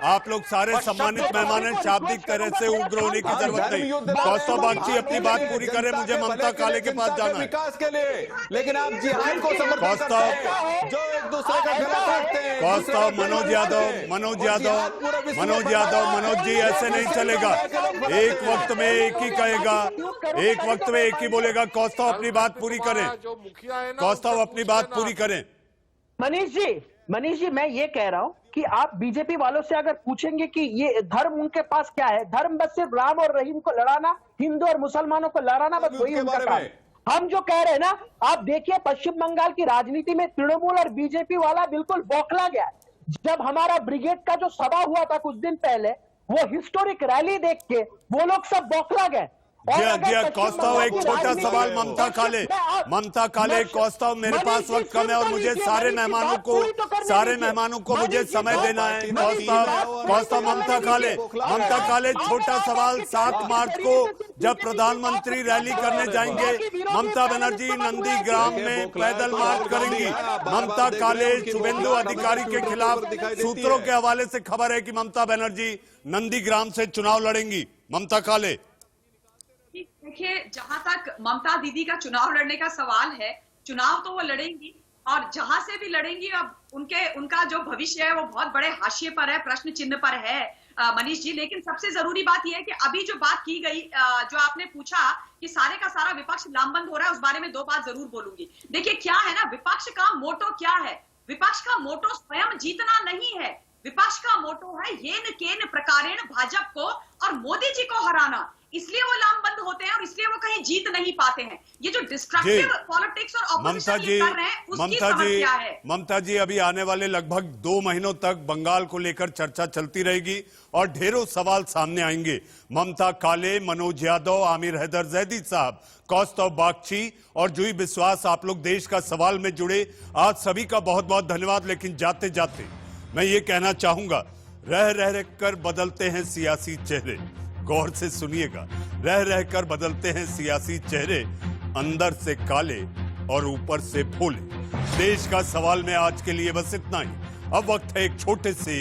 Speaker 1: आप लोग सारे सम्मानित मेहमान हैं, शाब्दिक तरह से उग्र होने की जरूरत नहीं। कौस्तुभ बागची अपनी बात पूरी करें, मुझे ममता काले के पास जाना है।
Speaker 13: विकास के लिए, लेकिन आप जिहाद को समर्थन करते हैं, जो एक दूसरे का गला काटते हैं।
Speaker 1: कौस्तुभ, मनोज जी ऐसे नहीं चलेगा। एक वक्त में एक ही कहेगा, एक वक्त में एक ही बोलेगा। कौस्तुभ अपनी बात पूरी करें, कौस्तुभ अपनी बात पूरी करें।
Speaker 14: मनीष जी मैं ये कह रहा हूं कि आप बीजेपी वालों से अगर पूछेंगे कि ये धर्म उनके पास क्या है, धर्म बस सिर्फ राम और रहीम को लड़ाना, हिंदू और मुसलमानों को लड़ाना, बस वही उनका काम है। हम जो कह रहे हैं ना, आप देखिए पश्चिम बंगाल की राजनीति में तृणमूल और बीजेपी वाला बिल्कुल बौखला गया। जब हमारा ब्रिगेड का जो सभा हुआ था कुछ दिन पहले, वो हिस्टोरिक रैली देख के वो लोग सब बौखला गए।
Speaker 1: कौस्तुभ, एक छोटा सवाल ममता काले, कौस्तुभ मेरे पास वक्त कम है और मुझे सारे मेहमानों को मुझे समय देना है। कौस्तुभ, ममता काले छोटा सवाल, 7 मार्च को जब प्रधानमंत्री रैली करने जाएंगे, ममता बनर्जी नंदीग्राम में पैदल मार्च करेंगी। ममता काले शुभेंदु अधिकारी के खिलाफ सूत्रों के हवाले से खबर है कि ममता बनर्जी नंदीग्राम से चुनाव लड़ेंगी। ममता काले,
Speaker 11: देखिए, जहां तक ममता दीदी का चुनाव लड़ने का सवाल है, चुनाव तो वो लड़ेंगी और जहां से भी लड़ेंगी, अब उनका जो भविष्य है वो बहुत बड़े हाशिए पर है, प्रश्न चिन्ह पर है मनीष जी। लेकिन सबसे जरूरी बात यह है कि अभी जो बात की गई, जो आपने पूछा कि सारे का सारा विपक्ष लामबंद हो रहा है, उस बारे में 2 बात जरूर बोलूंगी। देखिए क्या है ना, विपक्ष का मोटो क्या है? विपक्ष का मोटो स्वयं जीतना नहीं है, विपक्ष का मोटो है येन केन प्रकारेण भाजपा को और मोदी जी को हराना। इसलिए वो लामबंद होते हैं और इसलिए वो कहीं जीत नहीं पाते हैं। ये जो डिस्ट्रक्टिव पॉलिटिक्स और ऑपोजिशन कर रहे हैं, उसकी समस्या है।
Speaker 1: ममता जी, अभी आने वाले लगभग 2 महीनों तक बंगाल को लेकर चर्चा चलती रहेगी और ढेरों सवाल सामने आएंगे। ममता काले, मनोज यादव, आमिर हैदर जैदी साहब, कौस्तुभ बागची और जुई विश्वास, आप लोग देश का सवाल में जुड़े। आज सभी का बहुत बहुत धन्यवाद। लेकिन जाते जाते मैं ये कहना चाहूंगा, रह रह कर बदलते हैं सियासी चेहरे। गौर से सुनिएगा, रह रहकर बदलते हैं सियासी चेहरे, अंदर से काले और ऊपर से भोले। देश का सवाल में आज के लिए बस इतना ही। अब वक्त है एक छोटे से